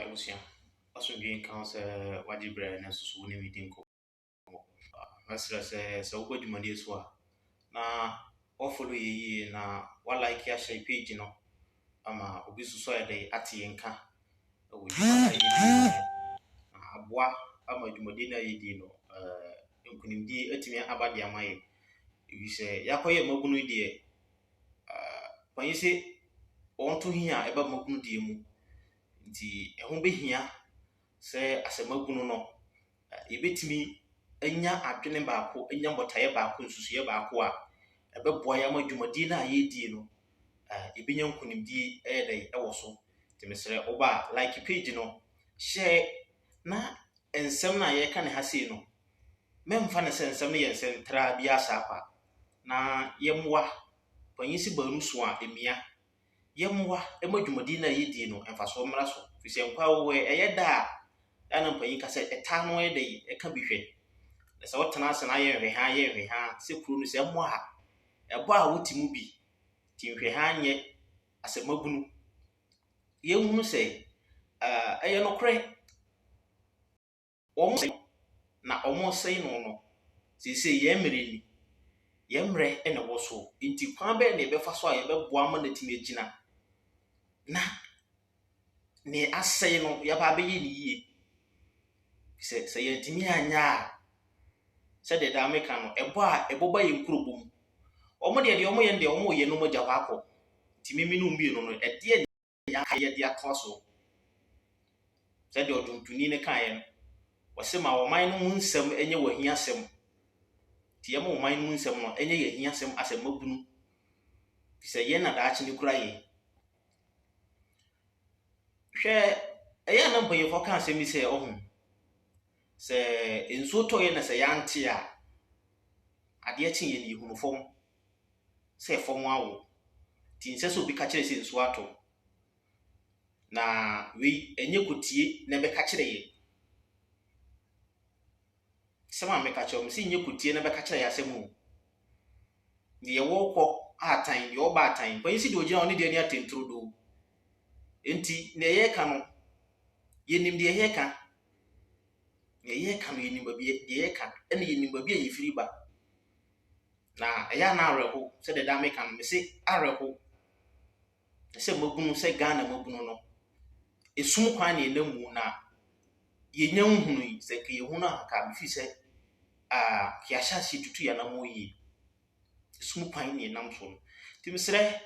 abusua asomdwe kan sɛ wagye brɛ na soso ne medi nkɔ masrɛ sɛ wokɔ dwumadi so a na wɔfollow yɛyie na walike ahyɛ page no ama obi soso ayɛ dɛ ate yɛn ka wɔ dwumadi yɛdi na aboa ama dwumadi na yɛdi no nkunimdi atumi aba de ama yɛ ebi sɛ yakɔyɛ mabunu deɛ panyi sɛ wɔnto hia ɛba mabunu deɛ mu nti ɛho behia sɛ asemagunu no ebetimi anya adwene baako anya botaye baako nsusuye baako a ɛbɛboa ya ma dwumadi na yɛdie no ebenya nkunimdi ɛyɛ ɛwɔ so temesrɛ oba like page no share na ensɛm na yɛka ne ha sei no memfa ne sɛ ensɛm no yɛ nsɛntra bia saapa na yɛmmoa panyisi baanu so a emia yɛmmoa ɛma dwumadi na yɛdie no ɛmfa so mmra so fisɛ nkwa wo ɛyɛ da a na mpanyin ka sɛ ɛta no ɛyɛ dɛ ɛka bi hwɛ na sɛ wotena ase na yɛ hwɛ ha sɛ kuro no sɛ mmoa ha ɛbɔ a wotimu bi ti hwɛ ha nyɛ asemagunu yɛhunu sɛ ɛyɛ nokre na ɔmo sɛn no sɛ yɛmmerɛ ni yɛmmerɛ ɛna wɔ so nti kwan bɛ na ɛbɛfa so a yɛbɛboa ma na timi agyina na ne asɛe no yɛba bɛyɛ ne yie sɛ yɛntimi anya a sɛ de da meka no ɛbɔ a ɛbɔba yɛ nkurobom ɔmo deɛ ɔmo yɛ deɛ ɔmo yɛ no mo gya wakɔ timi mi no mbi no no ɛdeɛ ne yɛ de ato so sɛ de ɔdontuni ne kaeɛ no wɔsɛ ma ɔman no mu nsɛm ɛnyɛ wɔhia sɛm ti yɛ ma ɔman no mu nsɛm no ɛnyɛ yɛhia sɛm asɛmabunu sɛ yɛ na daakye ne kura yɛ hwɛ ɛyɛ na mpanyefo ka asɛm sɛ ɔho sɛ enso tɔyɛ na sɛ yante a adeɛ kye yɛ ne hunu fam sɛ fam awo ti nsɛ so bi ka kyerɛ sɛ enso ato na we enye kotie na bɛka kyerɛ yɛ sɛma meka kyerɛ mo sɛ enye kotie na bɛka kyerɛ yɛ asɛm o ne yɛ wɔkɔ atan yɛ ɔba atan panyisi de ogyina ɔne deɛ ne atentro do enti na yɛ ka no yenim de yɛ ka yɛ ka no yenim ba bi yɛ ka ɛna yenim ba bi a yɛfiri ba na ɛyɛ na arɛho sɛ de da meka no me se arɛho sɛ mabunu sɛ Ghana mabunu no esum kwan ne namu na yenya nhunu yi sɛ ke yehunu aka bifi sɛ kiasha si tutu ya na moyi esum kwan ne nam so no timsrɛ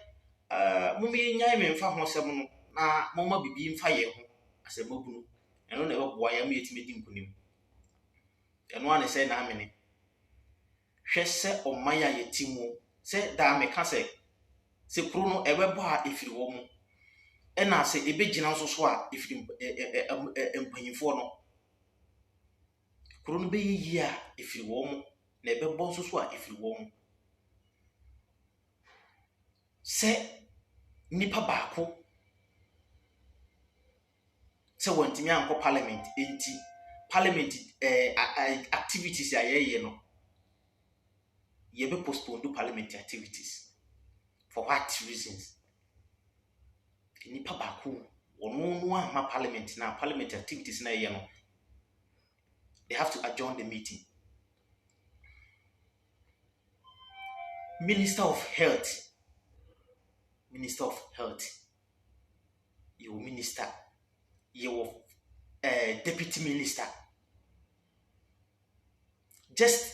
mumye nyae memfa ho sɛm no na moma bibi mfa yɛ ho asɛmabunu ɛno na ɛbɛboa ya ma yɛtime di nkunim ɛno ane sɛ na amene hwɛ sɛ ɔman ya yɛtimu sɛ da meka sɛ kuro no ɛbɛbɔ a efiri wɔ mu ɛna sɛ ɛbɛgyina nso so a efiri mpanyinfoɔ no kuro no bɛyɛ yie a efiri wɔ mu na ɛbɛbɔ nso so a efiri wɔ mu sɛ nipa baako sɛ wɔntimi ankɔ parliament enti parliament activities a yɛyɛ no yɛbɛ postpone parliament activities for what reasons nipa baako ɔno no ama parliament na parliament activities na yɛyɛ no they have to adjourn the meeting. Minister of Health, your minister, your deputy minister, just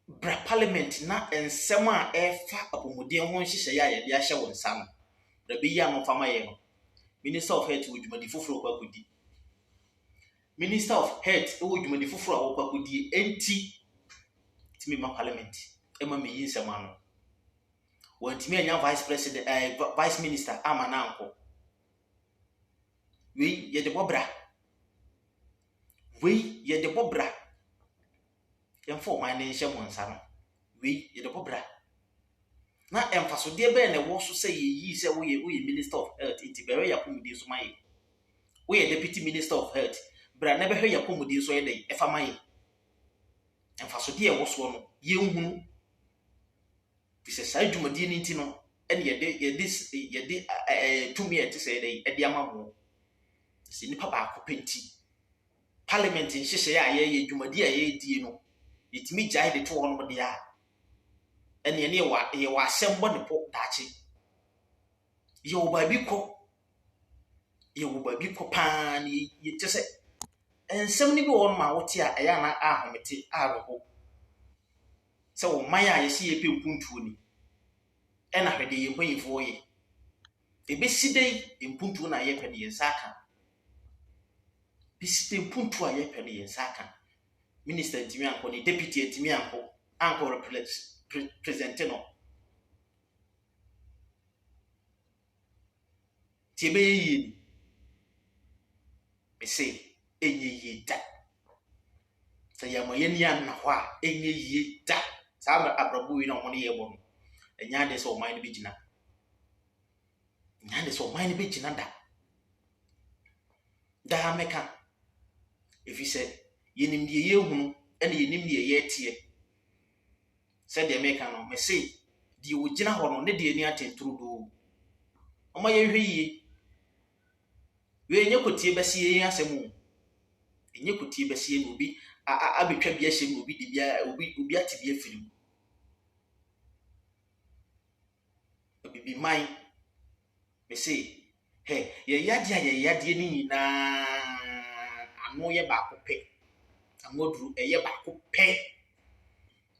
bra parliament na ensɛm a ɛfa apɔmuden ho nhyehyɛ ya yɛde ahyɛ wɔn nsa no rabi ya no fama yɛ no minister of health wɔ dwumadi foforo kwa kodi minister of health wɔ dwumadi foforo a wɔkwa kodi enti timi ma parliament ɛma me yi nsɛm ano wɔntimi anya vice minister ama na anko we yɛde bɔbra yɛmfa ɔman ne nhyɛ mo nsa no we yɛde bɔbra na ɛmfasodeɛ bɛɛ na ɛwɔ so sɛ yɛyi sɛ woyɛ minister of health nti bɛhwɛ yɛapɔmuden so ma yɛ woyɛ deputy minister of health bra na bɛhwɛ yɛapɔmuden so yɛ dɛ ɛfa ma yɛ ɛmfasodeɛ ɛwɔ so no yɛnhunu fisɛ saa dwumadie no nti no ɛne yɛde tumi ɛte sɛ yɛde ama mo si nipa ba ko penti parliament nhyehyɛ a ye dwumadi a ye die no yetimi gyae de to hɔ no de a ene ne ye wa asɛmbɔ ne po daache ye wo ba bi kɔ paa ne ye te sɛ ensɛm ne bi wɔ no ma wote a ɛyɛ na ahomete aroho sɛ wo man a yɛsi ye pe mpuntuo ni ɛna hwede ye mpanyifo ye ebesi dei mpuntuo na ye pɛ de yensa aka bisi mpuntuo a ye pɛ de yensa aka minister ntimi anko ni deputy ntimi anko represent no tiebe yi me say enye yi da sɛ yɛ moye ni an na hɔ a enye yi da saa abrabo wi na ho ne ye bɔ no enya de sɛ o man ne bi gina enya de sɛ o man ne bi gina da meka efi sɛ yenim de ye hunu ɛna yenim de ye tie sɛ de meka no me say de o gina hɔ no ne de ani atenturu do o ma ye hwe yi we enye kotie bɛsi ye asɛm enye kotie bɛsi no bi abetwa bia hyɛ no bi de bia obi ate bia firi bibi man me say he ye yade ni nyina ano ye ba ko pɛ amoduru ye ba ko pɛ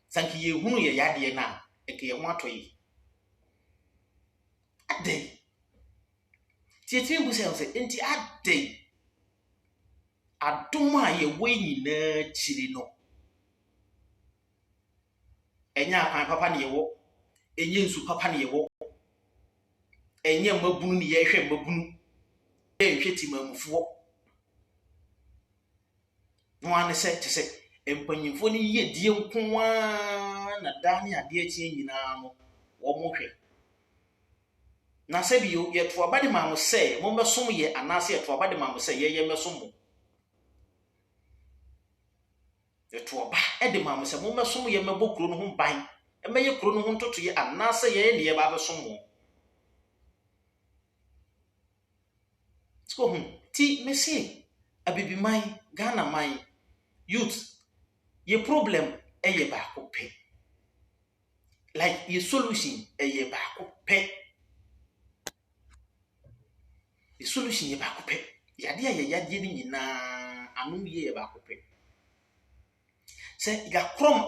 sanki ye hunu ye yade na eke ye ho atoyi adai tietimi bu sɛ enti adai adom a ye wo nyina chiri no enya akwan papa ne ye wo enye nsu papa ne ye wo enye mabunu ne ye hwɛ mabunu ehwɛ timamufo no ane sɛ te sɛ empanyimfo ne ye die nkoa na da ne ade atie nyina no wo mo hwɛ na sɛ bio ye to abade ma mo sɛ mo mesom ye anase ye to abade ma mo sɛ ye mesom mo ye to oba e de ma mo sɛ mo mesom ye mebɔ kuro no ho ban e meye kuro no ho ntoto ye anase ye ne ye ba besom mo sko ti me say abibiman Ghana man youth ye problem ye ba ko pɛ like ye solution ye ba ko pɛ the solution ye ba ko pɛ yade a ye yade ni nyina anu ye ba ko pɛ sɛ ya krom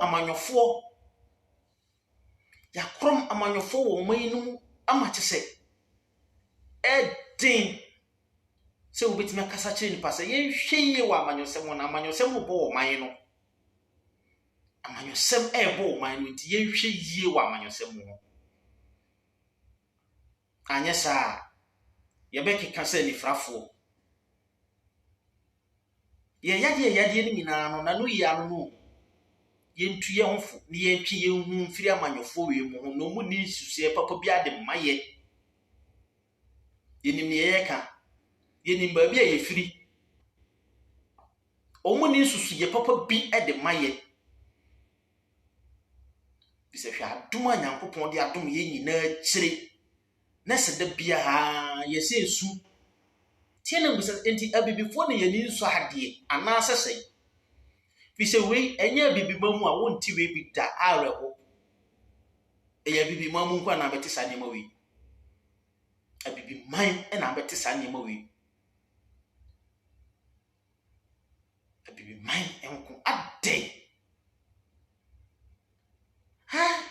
amanyofo wo man no ama che sɛ edin sɛ obetime kasa kyerɛ nipa sɛ ye hwɛ ye wa amanyosɛm na amanyosɛm bo wo man no amanyosɛm bo wo man no nti ye hwɛ ye wa amanyosɛm no anya saa ye be keka sɛ ni frafo ye yade ni nyina no na no yi anu no ye ntu ye honfo ni ye ntwe ye hu mfiri amanyofo we mu ho no mu ni susu papa bi ade maye ye nim ye ka ye nim ba bi a ye firi o mu ni susu ye papa bi ade maye bisa hwa adom anyankopon de adom ye nyina kyire na se da bia ha ye se su tie na bisa enti abibifo ne ye ni nso ade ana sesei bisa we enya bibimamu a wonti we bi da areho eya bibimamu kwa na beti sanema we abibiman e na beti sanema we abibiman enko ade ha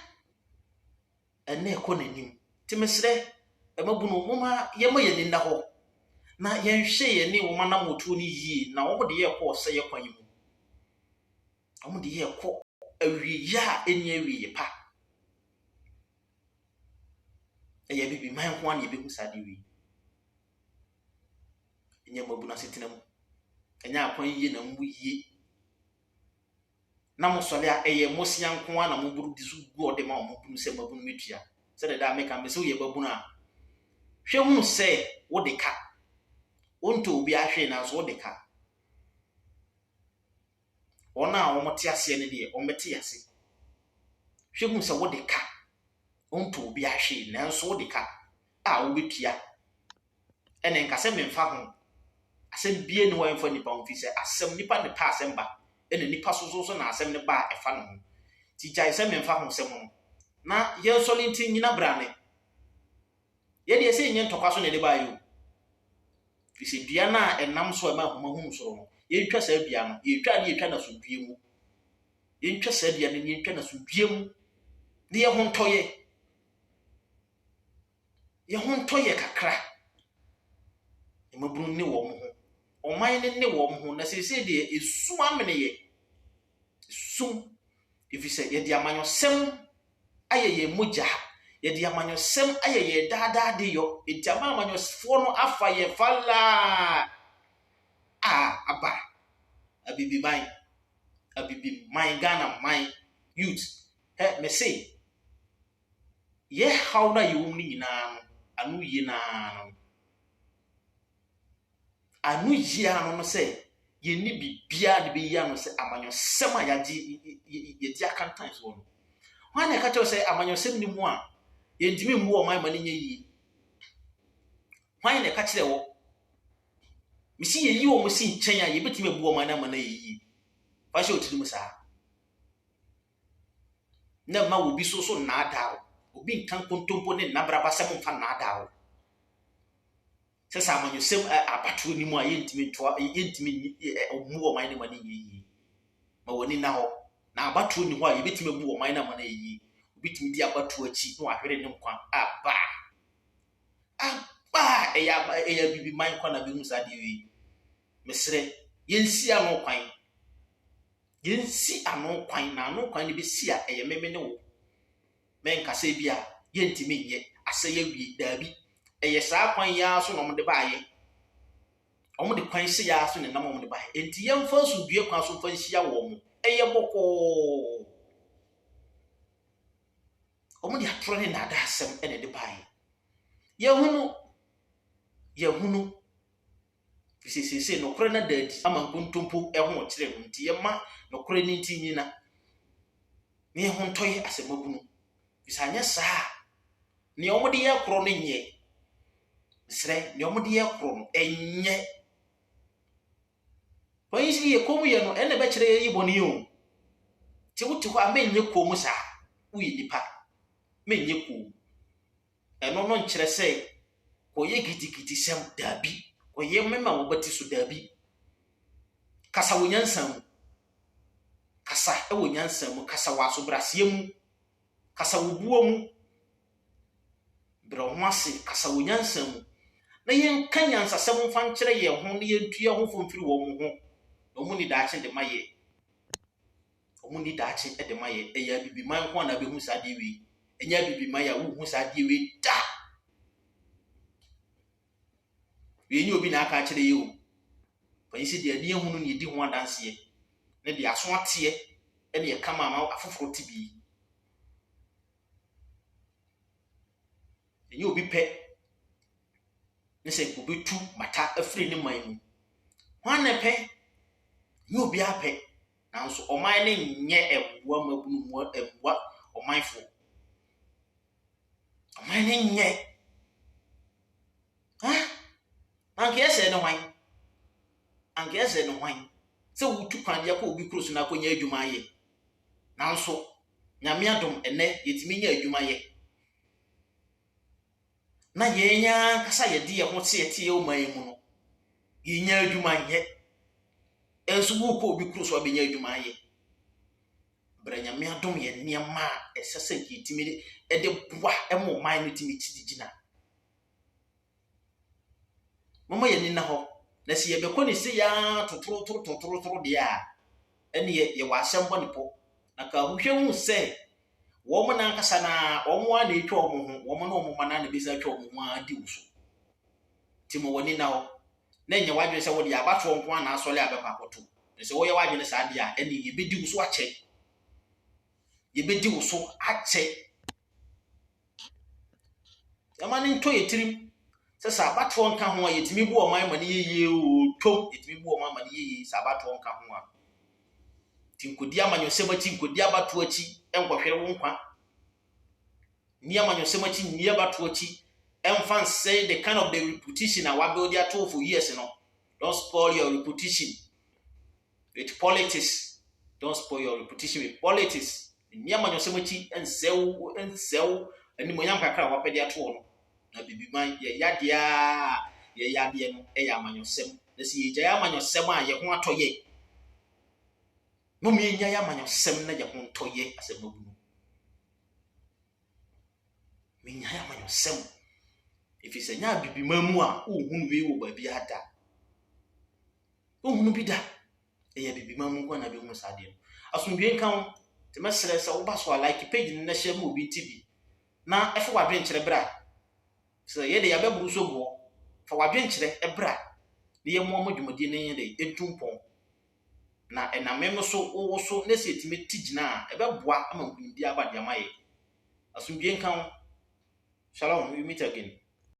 ene ko nanim timesre emabunu moma yema ye ninda ho na yenhwe ye ne wo mana motu ni yie na wo de ye ko se ye kwan mu amu de ye ko awiya eni awiye pa eya bibiman ko an ye behu sade wi enya mabuna setenam enya akwan yie na mbu yie na mo sole a eye mosia nko a na mo buru disu gu ode ma mo bunu se mabunu metua se de da meka me se wo ye babunu a hwe hu se wo de ka wonto obi ahwe na so wo de ka ona wo mote ase ne de o mete ase hwe hu se wo de ka wonto obi ahwe na so wo de ka a wo betua ene nka se memfa ho asɛm bie ne wɔn mfa nipa ho fi sɛ asɛm nipa ne pa asɛm ba ɛna nipa so na asɛm ne ba ɛfa no ho ti gyae sɛ memfa ho sɛm no na yɛn sɔle nti nyina brane yɛde ɛsɛ nyɛ ntɔkwa so na ɛde ba yɛ fi sɛ dua na ɛnam so ɛma homa hu soro no yɛntwa saa dua no yɛtwa na so dua mu yɛntwa saa dua no yɛntwa na so dua mu ne yɛ ho ntɔyɛ kakra emabunu ne wɔ mo ho ɔman ne wɔ mo ho na sɛ deɛ esum amene yɛ sum efi sɛ yɛde amanyɔsɛm ayɛ yɛ mogya yɛde amanyɔsɛm ayɛ yɛ daadaa de yɔ enti amanyɔsfoɔ no afa yɛ fala aba abibiman Ghana man youth me say ye how na yɛwɔ mu nyinaa no anu yie na anu yie ano no sɛ yɛni bibia de be yia no sɛ amanyɔsɛm a yɛdi akantan so no hwan na ka kyerɛ sɛ amanyɔsɛm ni mu a yɛntimi mmu ɔman ma ne nyɛ yie hwan na ka kyerɛ wɔ misi yɛyi wɔ mo si nkyɛn a yɛbɛtumi abu ɔman na ma na yɛyi fa hyɛ otiri mu saa na ma obi so naadaa obi nkan kontompo ne nabraba sɛm mfa naadaa sɛ sɛ amanyɔsɛm abato ni mu a yɛntimi ɔmu ɔman ne ma ne yɛyi ma wɔni na hɔ na abato ni hɔ a yɛbɛtumi abu ɔman na ma na yɛyi obi tumi di abato akyi na wahwere ne nkwa aba ɛyɛ bibi man kwa na bi hu saa deɛ yi mesrɛ yɛnsi ano kwan na ano kwan ne bɛsi a ɛyɛ meme ne wo menkasa bi a yɛntimi nyɛ asɛ yɛwie daabi ɛyɛ saa kwan ya so na ɔmo de baayɛ ɔmo de kwan se ya so ne nam ɔmo de baayɛ enti yɛmfa so due kwan so fa nhyia wɔ mo ɛyɛ bɔkɔɔ ɔmo de atoro ne nada asɛm ɛna de baayɛ yɛhunu fisisese nokore na dadi ama nkontompo ɛho kyerɛ ho nti yɛma nokore ne nti nyina ne ho ntɔyɛ asɛmabunu bisanya saa ne ɔmo de yɛ koro no nyɛ srɛ ne ɔmo de yɛ koro no ɛnyɛ wɔn yi yɛ komu yɛ no ɛna bɛkyerɛ yɛ yi bɔne o ti wote hɔ a menyɛ komu saa woyɛ nipa menyɛ komu ɛno no nkyerɛ sɛ kɔyɛ gidigidi sɛm daabi kɔyɛ mema wɔbɛti so daabi kasa wɔ nyansa mu kasa ɛwɔ nyansa mu kasa wɔ asobraseɛ mu kasa wɔ buo mu brɛ ho ase kasa wɔ nyansa mu na yɛnka nyansasɛm mfa nkyerɛ yɛn ho na yɛntu yɛn ho fomfiri wɔn ho na ɔmo ni daakye de ma yɛ ɛyɛ abibiman ho na bɛhu saa deɛ wei ɛnyɛ abibiman a wohu saa deɛ wei da wei obi na aka kyerɛ yɛ o fa yɛsi deɛ ne ehunu ne di ho adanseɛ ne de aso ateɛ ɛne yɛ kama ama afoforo te bi ɛnyɛ obi pɛ ne sɛ obi tu mata afiri ne man mu hwan na pɛ nyɛ obi apɛ nanso ɔman ne nyɛ ɛboa mabunu mu ɛboa ɔmanfo ɔman ne nyɛ anke ɛsɛ ne hwan sɛ wotu kwan de akɔ obi kuro so na akɔnya adwuma ayɛ nanso nyame adom ɛnɛ yɛtumi nya adwuma yɛ na yɛnya kasa yɛde yɛ ho teɛteɛ ɔman mu no yɛnya adwuma yɛ ɛnso wo kɔ obi kuro so abɛnya adwuma ayɛ brɛ nyame adom yɛ nneɛma a ɛsɛ sɛ yɛtumi ɛde boa ɛma ɔman no tumi gyina mama yɛ nina hɔ na sɛ yɛbɛkɔ ne sɛ ya totoro deɛ a ɛne yɛwɔ asɛm bɔ ne pɔ na ka wohwɛ hu sɛ wɔn na ankasa na wɔn a na etwa wɔn ho wɔn na wɔn ma na bisa atwa wɔn ho adi wo so ti mo wɔ nina hɔ na nyɛ wadwene sɛ wɔde abato nko a na asɔle abɛkɔ akɔto sɛ wɔyɛ wadwene saa deɛ a ɛne yɛbɛdi wo so akyɛ ɛma ne ntɔ yɛ tirim sɛ sɛ abatoɔ nka ho a yɛtumi bu ɔman ma ne yɛyie o twom yɛtumi bu ɔman ma ne yɛyie sɛ abatoɔ nka ho a tinkodi amanyɔsɛm akyi nkodi abatoɔ akyi ɛnkɔhwere wo nkwa ni amanyɔsɛm akyi ni abatoɔ akyi ɛmfa nsɛ the kind of the repetition a wabuild ato for years no Don't spoil your reputation with politics. Don't spoil your reputation with politics. Nyama nyosemochi ensew animonyam kakra wapede ato no. Na bibiman ye yade no e ya amanyosem. Na si ye gya amanyosem a ye ho atoye. No me nya ya amanyosem na ye ho ntoye asemabu no. Me nya ya amanyosem. If it's a nya bibiman mu a ohunu we wo ba bi ada. Ohunu bi da. E ya bibiman mu kwa na bi hu sade no. Asundwe nkan te mesere se wo ba so like page na share mu obi TV. Na efe wadwen kyere bra. So ye de ya beburu so bo. Fa wadwen kyere ebra. Ne ye mo dwumadi ne ye de etumpon. Na enamem no so wo so na se etime tigina ebeboa ama nkunidi aba de amaye. Asundwe nkan. Shalom, we meet again.